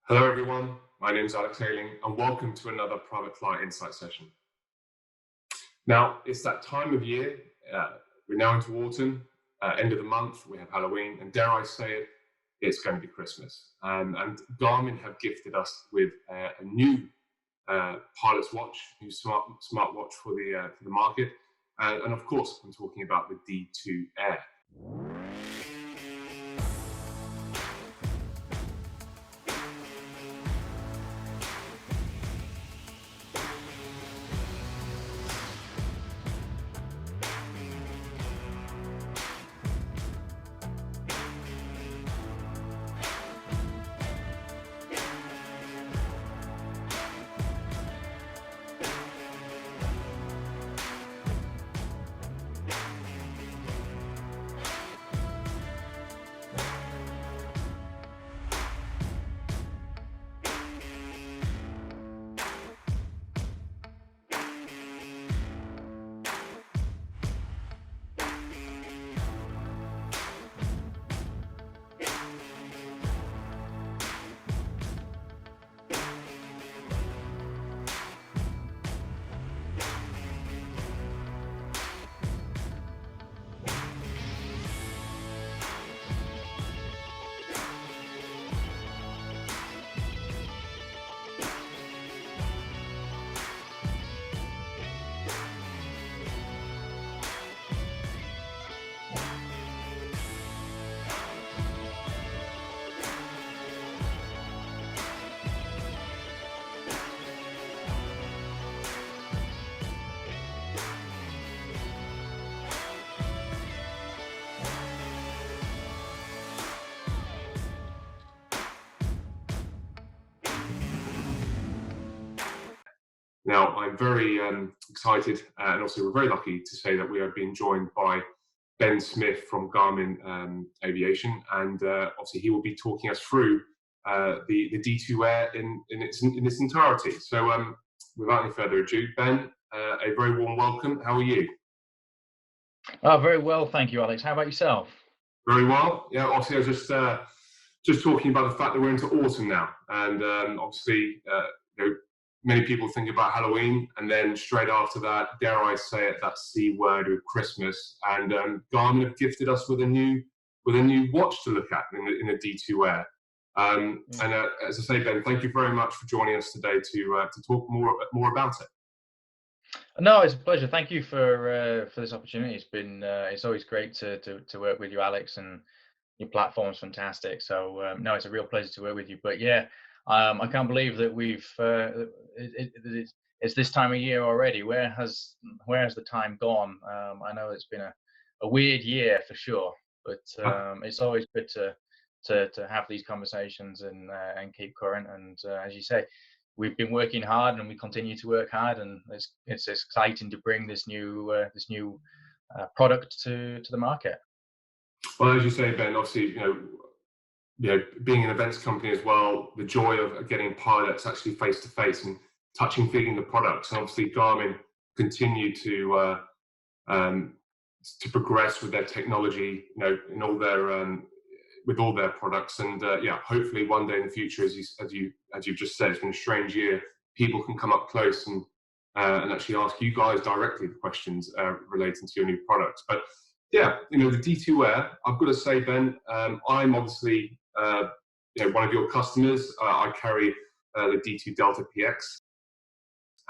Hello everyone, my name is Alex Hailing and welcome to another Private Client Insight session. Now, it's that time of year, we're now into autumn, end of the month, we have Halloween, and dare I say it, it's going to be Christmas. And Garmin have gifted us with a new pilot's watch, new smartwatch for the market. And of course, I'm talking about the D2 Air. Now, I'm very excited, and also we're very lucky to say that we are being joined by Ben Smith from Garmin Aviation, and obviously he will be talking us through the D2 Air in its entirety. So, without any further ado, Ben, a very warm welcome. How are you? Oh, very well, thank you, Alex. How about yourself? Very well. Yeah, obviously I was just talking about the fact that we're into autumn now, and obviously many people think about Halloween, and then straight after that, dare I say it, that C word of Christmas. And Garmin have gifted us with a new watch to look at in the D2 Air. And as I say, Ben, thank you very much for joining us today to talk more about it. No, it's a pleasure. Thank you for this opportunity. It's always great to work with you, Alex, and your platform's fantastic. So no, it's a real pleasure to work with you. But yeah, I can't believe that it's this time of year already. Where has the time gone? I know it's been a weird year for sure, but it's always good to have these conversations and keep current. And as you say, we've been working hard and we continue to work hard, and it's exciting to bring this new product to the market. Well, as you say, Ben, obviously, being an events company as well, the joy of getting pilots actually face to face and touching, feeling the products. And obviously, Garmin continue to progress with their technology, in all their with all their products. And yeah, hopefully one day in the future, as you've just said, it's been a strange year. People can come up close and actually ask you guys directly the questions relating to your new products. But yeah, the D2 Air, I've got to say, Ben, I'm obviously one of your customers. I carry the D2 Delta PX,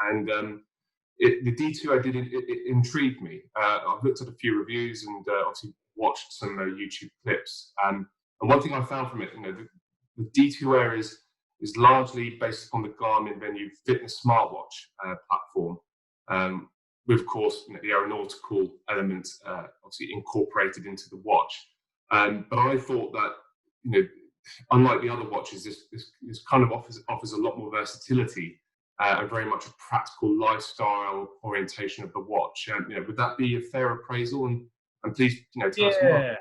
and the D2 Air it intrigued me. I've looked at a few reviews and obviously watched some YouTube clips. And one thing I found from it, the D2 Air is largely based upon the Garmin Venue fitness smartwatch platform. With, of course, the aeronautical element obviously incorporated into the watch. But I thought that, unlike the other watches, this kind of offers a lot more versatility and very much a practical lifestyle orientation of the watch. Would that be a fair appraisal? And please, tell us more.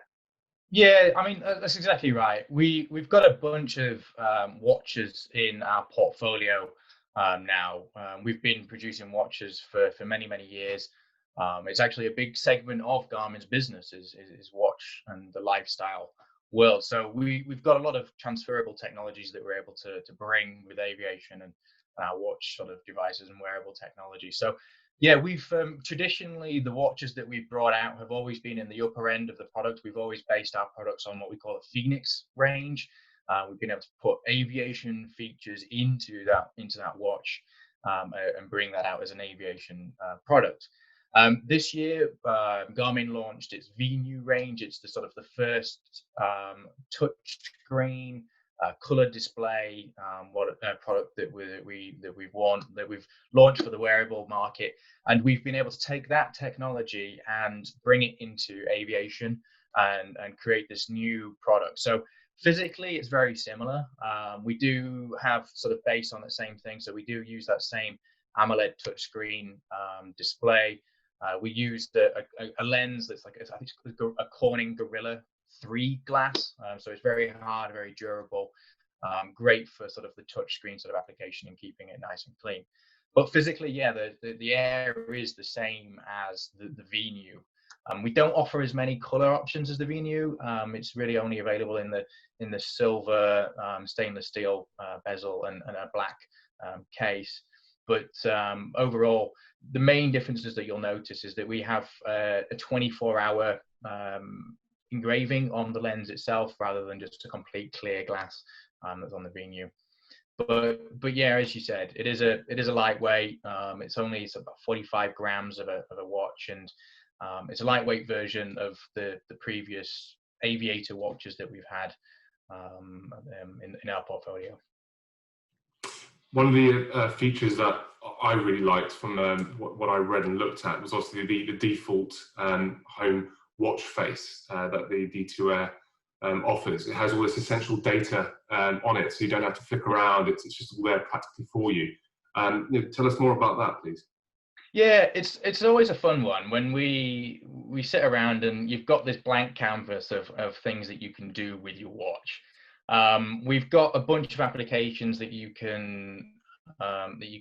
Yeah, I mean, that's exactly right. We've got a bunch of watches in our portfolio now. We've been producing watches for many years. It's actually a big segment of Garmin's business is watch and the lifestyle world. So we've got a lot of transferable technologies that we're able to bring with aviation and our watch sort of devices and wearable technology. So yeah, we've traditionally, the watches that we've brought out have always been in the upper end of the product. We've always based our products on what we call a Phoenix range. We've been able to put aviation features into that watch, and bring that out as an aviation product. This year, Garmin launched its VNew range. It's the sort of the first touch screen color display product that we've launched for the wearable market, and we've been able to take that technology and bring it into aviation and create this new product. So physically, it's very similar. We do have sort of based on the same thing, so we do use that same AMOLED touchscreen display. We used a lens that's like, I think it's a Corning Gorilla 3 glass, so it's very hard, very durable, great for sort of the touchscreen sort of application and keeping it nice and clean. But physically, yeah, the Air is the same as the VNew. We don't offer as many color options as the VNew. It's really only available in the silver stainless steel bezel and a black case. But overall, the main differences that you'll notice is that we have a 24-hour engraving on the lens itself, rather than just a complete clear glass that's on the VNew. But yeah, as you said, it is a lightweight. It's about 45 grams of a watch, and it's a lightweight version of the previous aviator watches that we've had in our portfolio. One of the features that I really liked from what I read and looked at was also the default home watch face that the D2 Air offers. It has all this essential data on it, so you don't have to flick around. It's just all there practically for you. Tell us more about that, please. Yeah, it's always a fun one when we sit around and you've got this blank canvas of things that you can do with your watch. We've got a bunch of applications that you can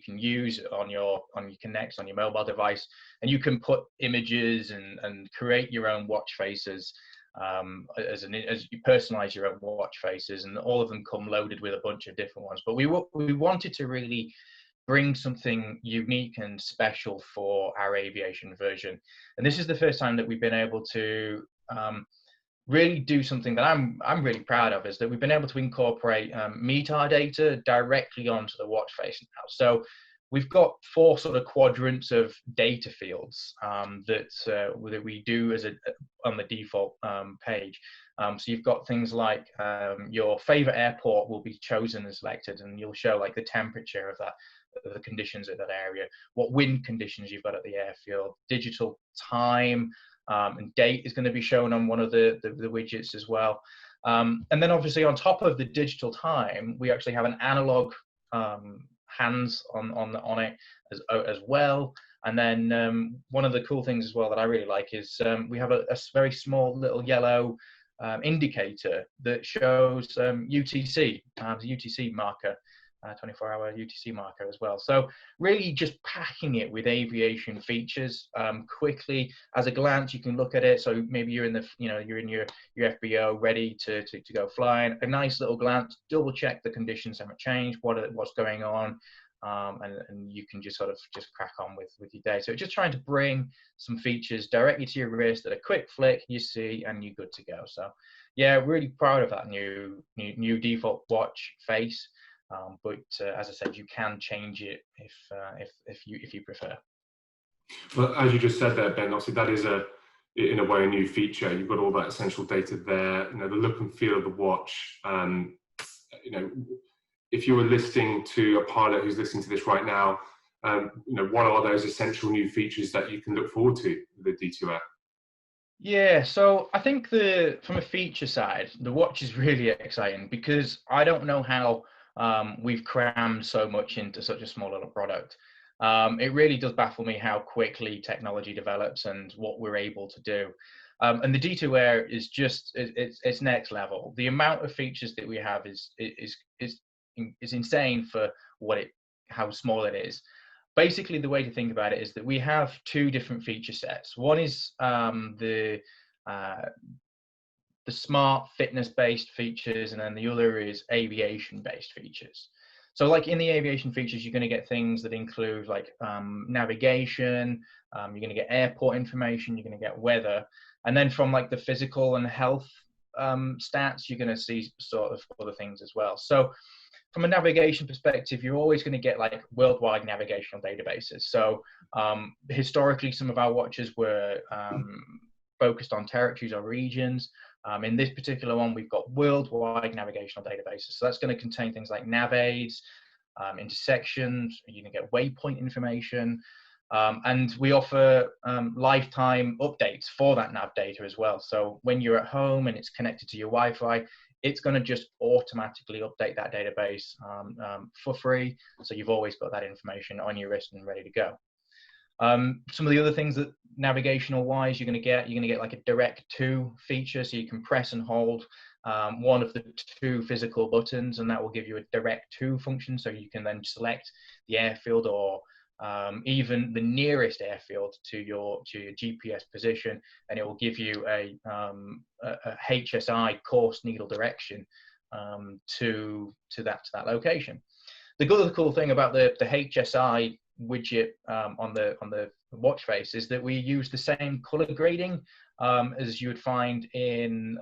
use on your Connect, on your mobile device, and you can put images and create your own watch faces, as you personalize your own watch faces, and all of them come loaded with a bunch of different ones. But we wanted to really bring something unique and special for our aviation version, and this is the first time that we've been able to really do something that I'm really proud of, is that we've been able to incorporate METAR data directly onto the watch face now. So we've got 4 sort of quadrants of data fields that we do on the default page. So you've got things like your favorite airport will be chosen and selected, and you'll show like the temperature of the conditions at that area, what wind conditions you've got at the airfield, digital time, and date is going to be shown on one of the widgets as well. And then obviously on top of the digital time, we actually have an analog hands on it as well. And then one of the cool things as well that I really like is we have a very small little yellow indicator that shows UTC, the UTC marker, 24-hour UTC marker as well. So really just packing it with aviation features quickly. As a glance, you can look at it. So maybe you're in your FBO ready to go flying. A nice little glance, double check the conditions haven't changed, what's going on, and you can just crack on with your day. So just trying to bring some features directly to your wrist at a quick flick, you see, and you're good to go. So yeah, really proud of that new default watch face. But as I said, you can change it if you prefer. Well, as you just said there, Ben, obviously that is in a way a new feature. You've got all that essential data there. The look and feel of the watch. If you were listening to a pilot who's listening to this right now, what are those essential new features that you can look forward to with the D2 Air? Yeah, so I think from a feature side, the watch is really exciting, because I don't know how we've crammed so much into such a small little product. It really does baffle me how quickly technology develops and what we're able to do. And the D2 Air is just it's next level. The amount of features that we have is insane for how small it is. Basically, the way to think about it is that we have 2 different feature sets. One is the the smart fitness-based features, and then the other is aviation-based features. So like in the aviation features, you're going to get things that include like navigation, you're going to get airport information, you're going to get weather. And then from like the physical and health stats, you're going to see sort of other things as well. So from a navigation perspective, you're always going to get like worldwide navigational databases. So historically, some of our watches were focused on territories or regions. In this particular one, we've got worldwide navigational databases. So that's going to contain things like nav aids, intersections, you can get waypoint information, and we offer lifetime updates for that nav data as well. So when you're at home and it's connected to your Wi-Fi, it's going to just automatically update that database for free. So you've always got that information on your wrist and ready to go. Some of the other things that navigational wise you're going to get like a direct to feature. So you can press and hold one of the two physical buttons, and that will give you a direct to function. So you can then select the airfield or even the nearest airfield to your GPS position, and it will give you a HSI course needle direction to that location. The other cool thing about the HSI widget on the watch face is that we use the same color grading as you would find in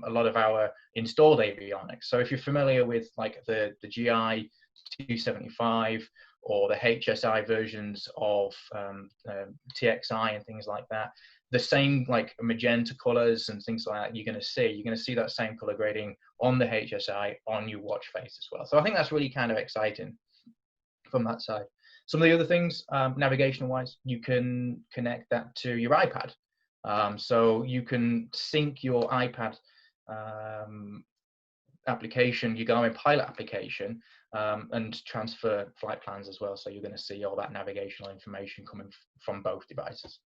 a lot of our installed avionics. So if you're familiar with like the GI 275 or the HSI versions of TXI and things like that, the same like magenta colors and things like that you're going to see that same color grading on the HSI on your watch face as well. So I think that's really kind of exciting from that side. Some of the other things, navigation wise, you can connect that to your iPad. So you can sync your iPad application, your Garmin Pilot application, and transfer flight plans as well. So you're going to see all that navigational information coming from both devices.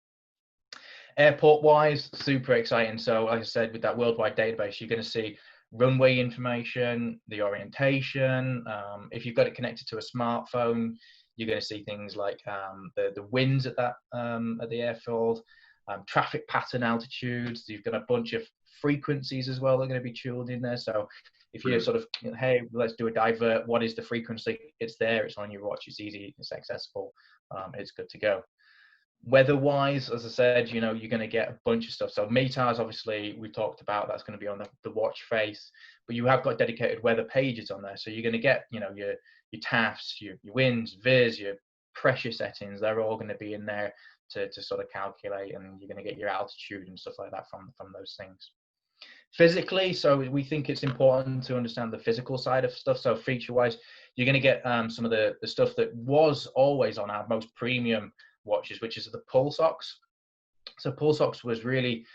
Airport wise, super exciting. So like I said, with that worldwide database, you're going to see runway information, the orientation. If you've got it connected to a smartphone, you're going to see things like the winds at the airfield, traffic pattern altitudes. You've got a bunch of frequencies as well that are going to be tuned in there. So if you're sort of, hey, let's do a divert, what is the frequency? It's there, it's on your watch, it's easy, it's accessible, it's good to go. Weather-wise, as I said, you're going to get a bunch of stuff. So METARs, obviously, we talked about, that's going to be on the watch face, but you have got dedicated weather pages on there. So you're going to get, your TAFs, your winds, VIS, your pressure settings, they're all going to be in there to sort of calculate, and you're going to get your altitude and stuff like that from those things. Physically, so we think it's important to understand the physical side of stuff. So feature-wise, you're going to get some of the stuff that was always on our most premium watches, which is the pulse ox. So pulse ox was really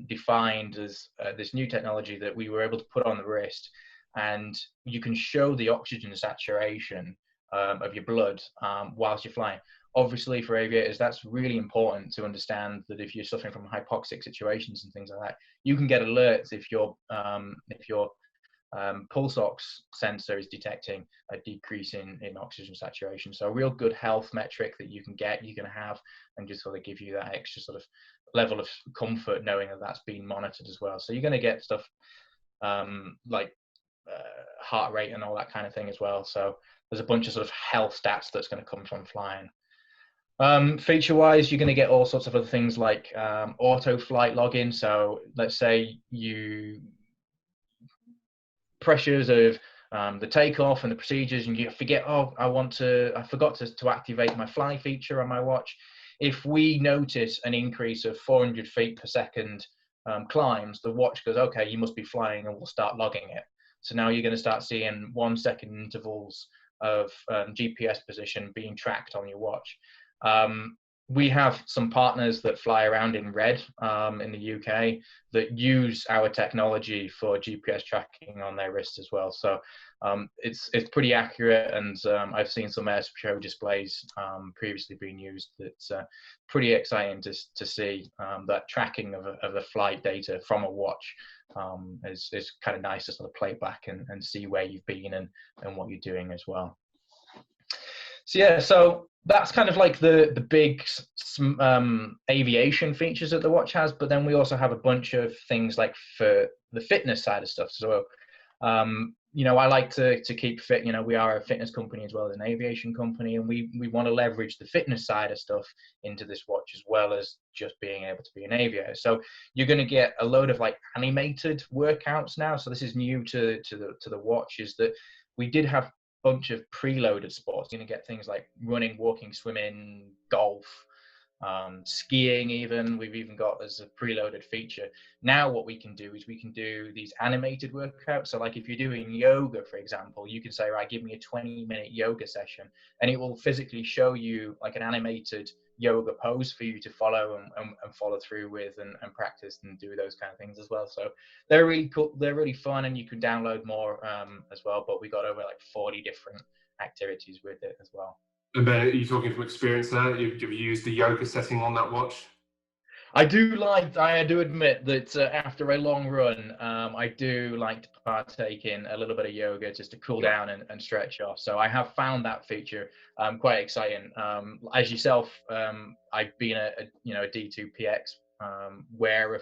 defined as this new technology that we were able to put on the wrist, and you can show the oxygen saturation of your blood whilst you're flying. Obviously, for aviators, that's really important to understand that if you're suffering from hypoxic situations and things like that, you can get alerts if your pulse ox sensor is detecting a decrease in oxygen saturation. So a real good health metric that you can have, and just sort of give you that extra sort of level of comfort knowing that that's being monitored as well. So you're going to get stuff like heart rate and all that kind of thing as well. So there's a bunch of sort of health stats that's going to come from flying. Feature wise, you're going to get all sorts of other things like auto flight login. So let's say pressures of the takeoff and the procedures, and you forget, oh, I forgot to activate my fly feature on my watch. If we notice an increase of 400 feet per second climbs, the watch goes, okay, you must be flying, and we'll start logging it. So now you're going to start seeing 1 second intervals of GPS position being tracked on your watch. We have some partners that fly around in red in the UK that use our technology for GPS tracking on their wrists as well. So it's pretty accurate, and I've seen some air show displays previously being used. That's pretty exciting to see that tracking of the flight data from a watch. Is kind of nice to sort of play back and see where you've been and what you're doing as well. So yeah, so that's kind of like the big aviation features that the watch has, but then we also have a bunch of things like for the fitness side of stuff. So you know, I like to keep fit. You know, we are a fitness company as well as an aviation company, and we want to leverage the fitness side of stuff into this watch as well as just being able to be an aviator. So you're going to get a load of like animated workouts now. So this is new to the watch, is that we did have bunch of preloaded sports. You're going to get things like running, walking, swimming, golf, skiing even. We've even got as a preloaded feature. Now what we can do is we can do these animated workouts. So like if you're doing yoga, for example, you can say, right, give me a 20-minute yoga session, and it will physically show you like an animated yoga pose for you to follow and follow through with and practice and do those kind of things as well. So they're really cool. They're really fun, and you can download more as well. But we got over like 40 different activities with it as well. And Ben, are you talking from experience there? Have you used the yoga setting on that watch? I do admit that after a long run, I do like to partake in a little bit of yoga just to cool down and stretch off. So I have found that feature quite exciting. As yourself, I've been a D2 PX wearer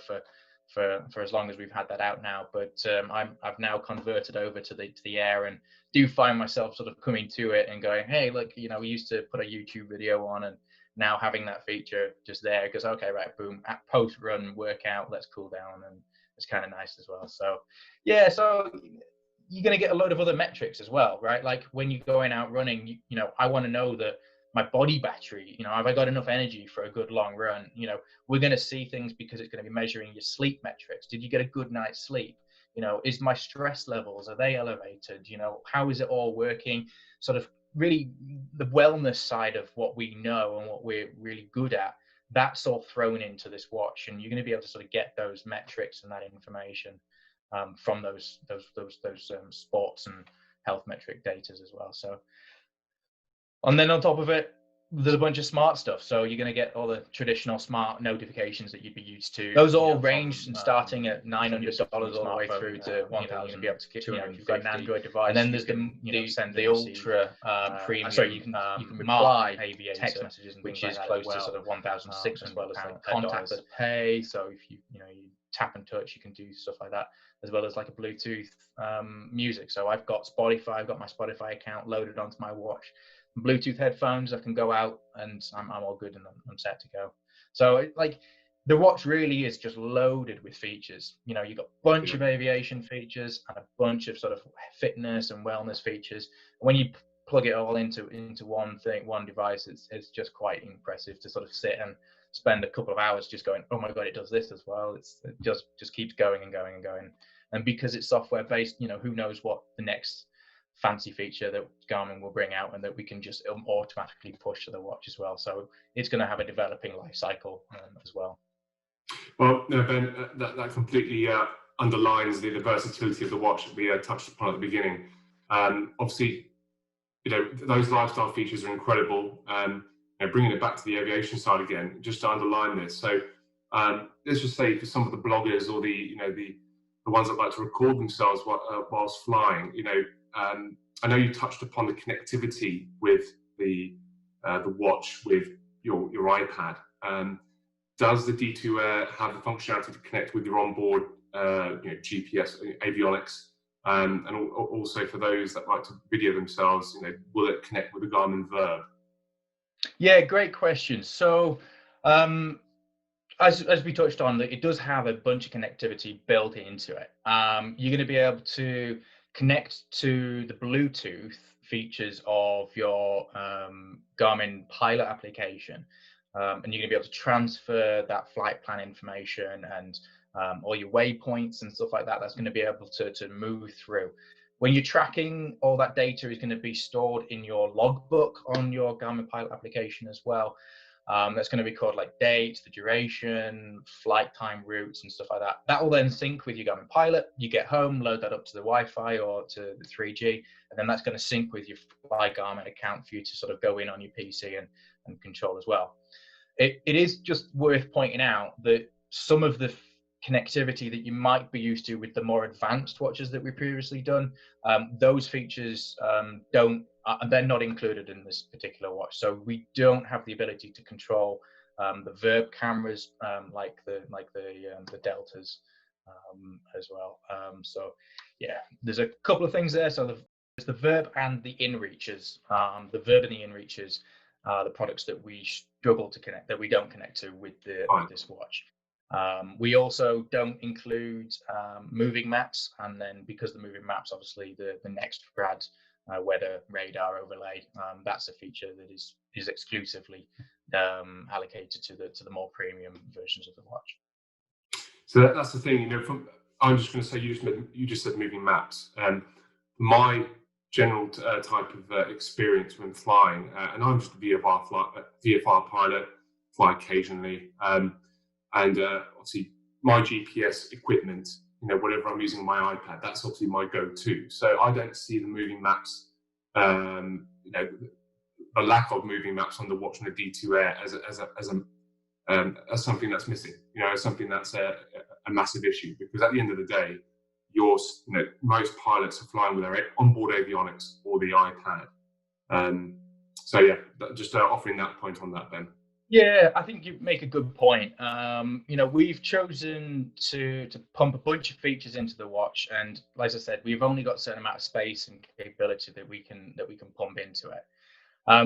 for as long as we've had that out now. But I've now converted over to the Air, and do find myself sort of coming to it and going, hey, look, you know, we used to put a YouTube video on, and now having that feature just there because okay, right, boom, at post run workout, let's cool down, and it's kind of nice as well. So yeah, so you're going to get a load of other metrics as well, right? Like when you're going out running, you know, I want to know that my body battery, you know, have I got enough energy for a good long run? You know, we're going to see things because it's going to be measuring your sleep metrics. Did you get a good night's sleep? You know, is my stress levels, are they elevated? You know, how is it all working? Sort of really the wellness side of what we know and what we're really good at, that's all thrown into this watch, and you're going to be able to sort of get those metrics and that information from those sports and health metric data as well. So, and then on top of it, there's a bunch of smart stuff. So you're going to get all the traditional smart notifications that you'd be used to. Those all range from starting at $900 all the way through to $1,000. You'll be able to get, you know, you've got an Android device, and then there's the ultra premium. Sorry, you can reply text messages, which is close to sort of 1,600 as well as like contactless pay. So if you you tap and touch, you can do stuff like that, as well as like a Bluetooth music. So I've got Spotify. I've got my Spotify account loaded onto my watch. Bluetooth headphones, I can go out and I'm all good and I'm set to go. So like the watch really is just loaded with features. You know, you've got a bunch of aviation features and a bunch of sort of fitness and wellness features. When you plug it all into one thing, one device, it's just quite impressive to sort of sit and spend a couple of hours just going, oh my God, it does this as well. It just keeps going and going and going. And because it's software based, you know, who knows what the next fancy feature that Garmin will bring out and that we can just automatically push to the watch as well. So it's going to have a developing life cycle as well. Well, no, Ben, that completely underlines the versatility of the watch that we touched upon at the beginning. Obviously, you know, those lifestyle features are incredible. You know, bringing it back to the aviation side again, just to underline this. So let's just say for some of the bloggers or the ones that like to record themselves whilst flying, you know, I know you touched upon the connectivity with the watch with your iPad. Does the D2 Air have the functionality to connect with your onboard GPS avionics? And also for those that like to video themselves, you know, will it connect with the Garmin Verb? Yeah, great question. So as we touched on, it does have a bunch of connectivity built into it. You're going to be able to connect to the Bluetooth features of your Garmin Pilot application, and you're going to be able to transfer that flight plan information and all your waypoints and stuff like that. That's going to be able to move through. When you're tracking, all that data is going to be stored in your logbook on your Garmin Pilot application as well. That's going to be called like dates, the duration, flight time, routes, and stuff like that. That will then sync with your Garmin Pilot. You get home, load that up to the Wi-Fi or to the 3G, and then that's going to sync with your Fly Garmin account for you to sort of go in on your PC and control as well. It is just worth pointing out that some of the connectivity that you might be used to with the more advanced watches that we've previously done, those features don't they're not included in this particular watch. So we don't have the ability to control the verb cameras like the deltas as well. So yeah, there's a couple of things there. So there's the verb and the inReachers. The verb and the inReachers are the products that we struggle to connect, that we don't connect to with this watch. We also don't include moving maps, and then because the moving maps, obviously the Nextrad weather radar overlay, that's a feature that is exclusively allocated to the more premium versions of the watch. So that's the thing, I'm just going to say you just said moving maps. My general type of experience when flying, and I'm just a VFR pilot, fly occasionally, and obviously my GPS equipment, whatever I'm using on my iPad, that's obviously my go-to. So I don't see the moving maps, the lack of moving maps on the watch on the D2 Air as something that's missing, as something that's a massive issue, because at the end of the day, most pilots are flying with their onboard avionics or the iPad. So yeah, just offering that point on that, Ben. Yeah, I think you make a good point. We've chosen to pump a bunch of features into the watch, and like I said, we've only got a certain amount of space and capability that we can pump into it.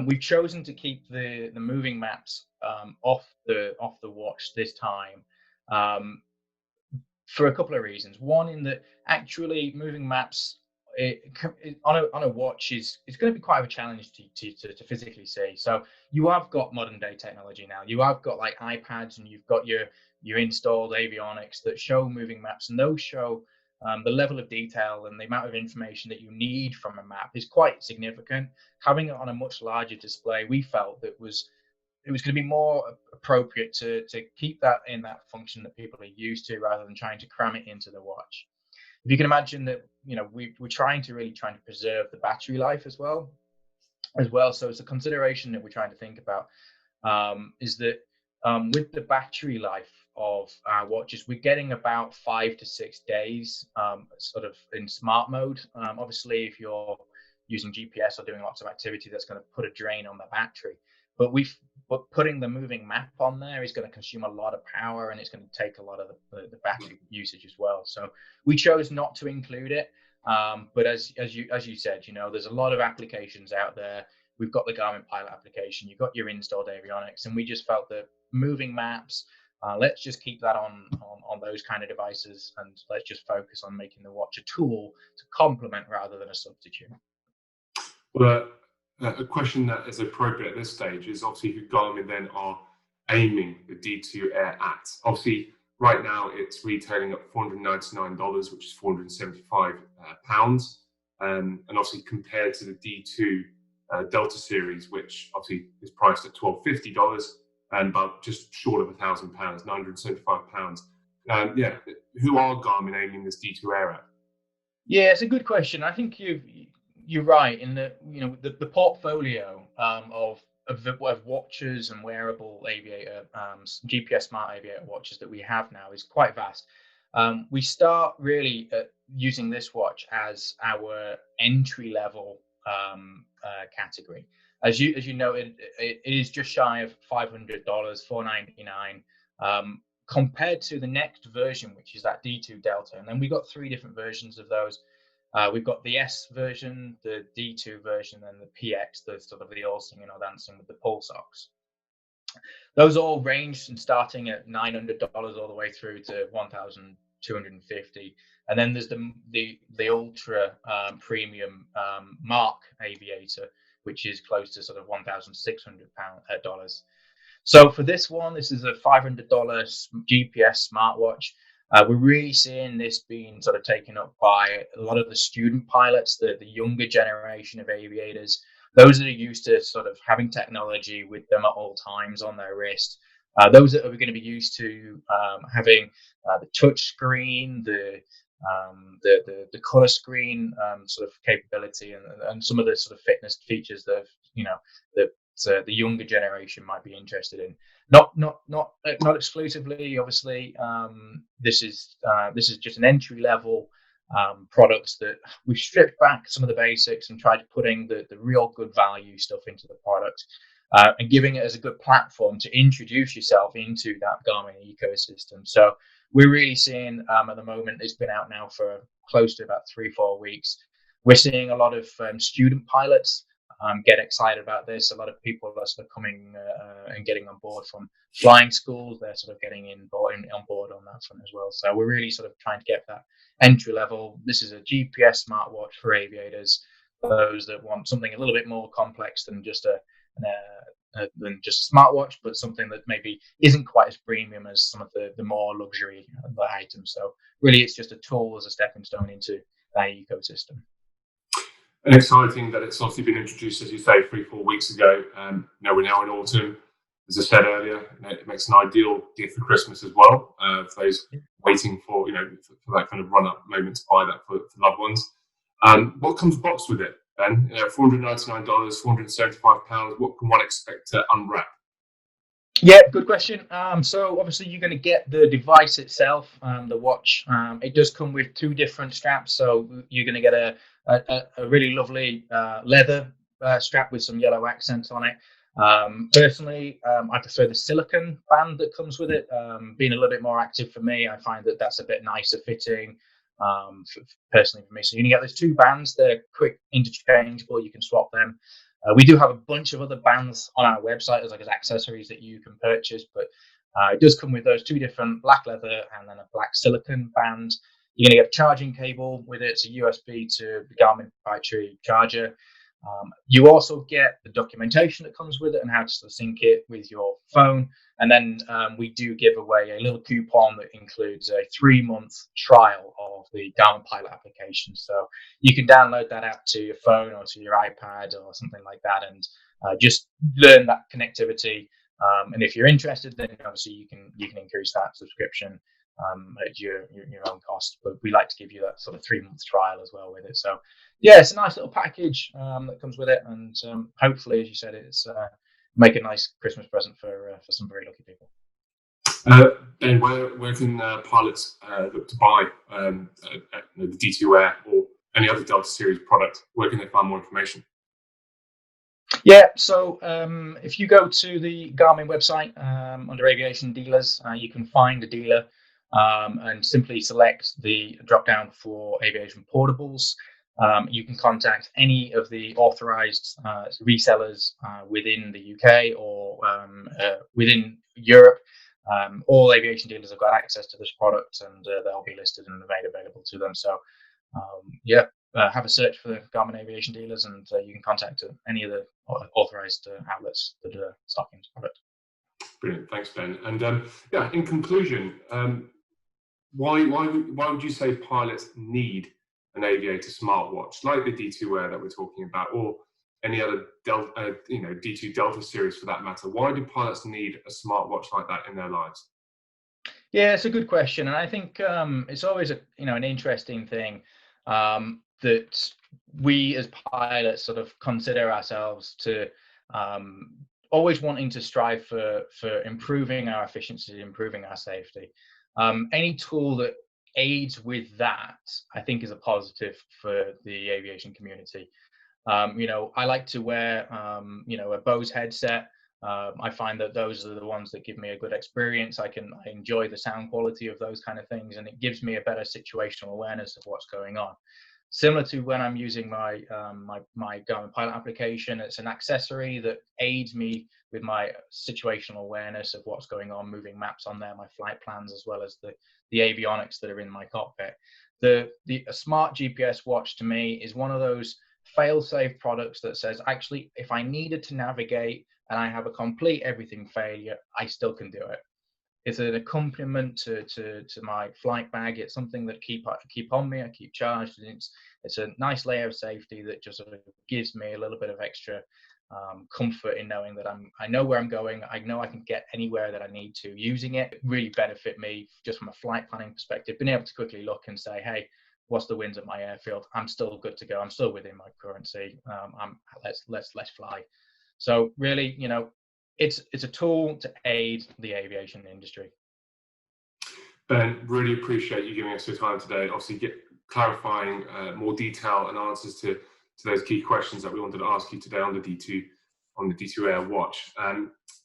We've chosen to keep the moving maps off the watch this time for a couple of reasons. One, in that actually moving maps on a watch is going to be quite a challenge to physically see. So you have got modern day technology now. You have got like iPads, and you've got your installed avionics that show moving maps, and those show the level of detail and the amount of information that you need from a map is quite significant. Having it on a much larger display, we felt that it was going to be more appropriate to keep that in that function that people are used to, rather than trying to cram it into the watch. If you can imagine that, we're trying to preserve the battery life as well. So it's a consideration that we're trying to think about, is that with the battery life of our watches, we're getting about 5 to 6 days sort of in smart mode. Obviously, if you're using GPS or doing lots of activity, that's going to put a drain on the battery. But putting the moving map on there is going to consume a lot of power, and it's going to take a lot of the battery usage as well. So we chose not to include it. But as you said, there's a lot of applications out there. We've got the Garmin Pilot application. You've got your installed avionics, and we just felt that moving maps, let's just keep that on those kind of devices, and let's just focus on making the watch a tool to complement rather than a substitute. Well, a question that is appropriate at this stage is obviously who Garmin then are aiming the D2 Air at. Obviously, right now it's retailing at $499, which is £475, and obviously compared to the D2 Delta series, which obviously is priced at $1,250 and about just short of £1,000, £975. Yeah, who are Garmin aiming this D2 Air at? Yeah, it's a good question. I think you're right in that the portfolio of watches and wearable aviator GPS smart aviator watches that we have now is quite vast. We start really using this watch as our entry level category. As you know, it is just shy of $500, $499, compared to the next version, which is that D2 Delta. And then we got 3 different versions of those. We've got the S version, the D2 version, and the PX, the sort of the all singing or dancing with the pulse ox. Those all range from starting at $900 all the way through to $1,250. And then there's the ultra premium Mark aviator, which is close to sort of $1,600. So for this one, this is a $500 GPS smartwatch. We're really seeing this being sort of taken up by a lot of the student pilots, the younger generation of aviators, those that are used to sort of having technology with them at all times on their wrist, those that are going to be used to having the touch screen, the color screen sort of capability, and some of the sort of fitness features that the younger generation might be interested in. Not exclusively, obviously. This is just an entry level products that we've stripped back some of the basics and tried to put in the real good value stuff into the product, and giving it as a good platform to introduce yourself into that Garmin ecosystem. So we're really seeing at the moment, it's been out now for close to about 3-4 weeks. We're seeing a lot of student pilots get excited about this. A lot of people are sort of coming and getting on board from flying schools. They're sort of getting on board on that front as well. So we're really sort of trying to get that entry level. This is a GPS smartwatch for aviators, those that want something a little bit more complex than just a smartwatch, but something that maybe isn't quite as premium as some of the more luxury items. So really, it's just a tool as a stepping stone into that ecosystem. And exciting that it's obviously been introduced, as you say, 3-4 weeks ago. We're now in autumn. As I said earlier, it makes an ideal gift for Christmas as well, for those waiting for for that kind of run-up moment to buy that for loved ones. What comes boxed with it, Ben? $499, £475. What can one expect to unwrap? Yeah, good question. So obviously you're going to get the device itself, the watch. It does come with 2 different straps. So you're going to get a really lovely leather strap with some yellow accents on it. Personally, I prefer the silicone band that comes with it. Being a little bit more active for me, I find that that's a bit nicer fitting. Personally for me, so you can get those 2 bands. They're quick interchangeable. You can swap them. We do have a bunch of other bands on our website as accessories that you can purchase, but it does come with those 2 different black leather and then a black silicone band. You're going to get a charging cable with it. It's a USB to the Garmin proprietary charger. You also get the documentation that comes with it and how to sort of sync it with your phone. And then we do give away a little coupon that includes a 3-month trial of the Garmin Pilot application. So you can download that app to your phone or to your iPad or something like that, and just learn that connectivity. And if you're interested, then obviously you can increase that subscription at your own cost. But we like to give you that sort of 3-month trial as well with it. So yeah, it's a nice little package that comes with it, and hopefully, as you said, it's make a nice Christmas present for some very lucky people. Ben, where can pilots look to buy the D2 Air or any other Delta series product? Where can they find more information? Yeah, so if you go to the Garmin website under aviation dealers, you can find a dealer and simply select the drop down for aviation portables. You can contact any of the authorized resellers within the UK or within Europe. All aviation dealers have got access to this product, and they'll be listed and made available to them. So have a search for the Garmin aviation dealers, and you can contact any of the authorized outlets that are stocking this product. Brilliant, thanks, Ben. And in conclusion, why would you say pilots need an aviator smartwatch like the D2 Air that we're talking about, or any other D2 Delta series for that matter? Why do pilots need a smartwatch like that in their lives? Yeah, it's a good question, and I think it's always an interesting thing that we as pilots sort of consider ourselves to always wanting to strive for improving our efficiency, improving our safety. Any tool that aids with that, I think, is a positive for the aviation community. I like to wear, a Bose headset. I find that those are the ones that give me a good experience. I enjoy the sound quality of those kind of things, and it gives me a better situational awareness of what's going on. Similar to when I'm using my Garmin Pilot application, it's an accessory that aids me with my situational awareness of what's going on, moving maps on there, my flight plans, as well as the avionics that are in my cockpit. A smart GPS watch to me is one of those fail-safe products that says, actually, if I needed to navigate and I have a complete everything failure, I still can do it. It's an accompaniment to my flight bag. It's something that I keep on me. I keep charged, and it's a nice layer of safety that just sort of gives me a little bit of extra comfort in knowing that I know where I'm going. I know I can get anywhere that I need to using it. It really benefit me just from a flight planning perspective, being able to quickly look and say, hey, what's the winds at my airfield? I'm still good to go. I'm still within my currency. Let's fly. So really, it's a tool to aid the aviation industry. Ben, really appreciate you giving us your time today. Obviously, clarifying more detail and answers to those key questions that we wanted to ask you today on the D2 Air watch.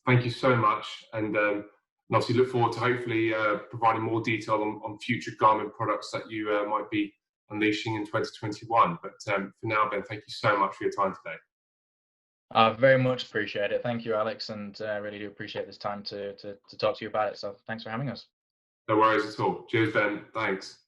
Thank you so much, and obviously look forward to hopefully providing more detail on future Garmin products that you might be unleashing in 2021. But for now, Ben, thank you so much for your time today. I very much appreciate it. Thank you, Alex, and really do appreciate this time to talk to you about it. So thanks for having us. No worries at all. Cheers, Ben. Thanks.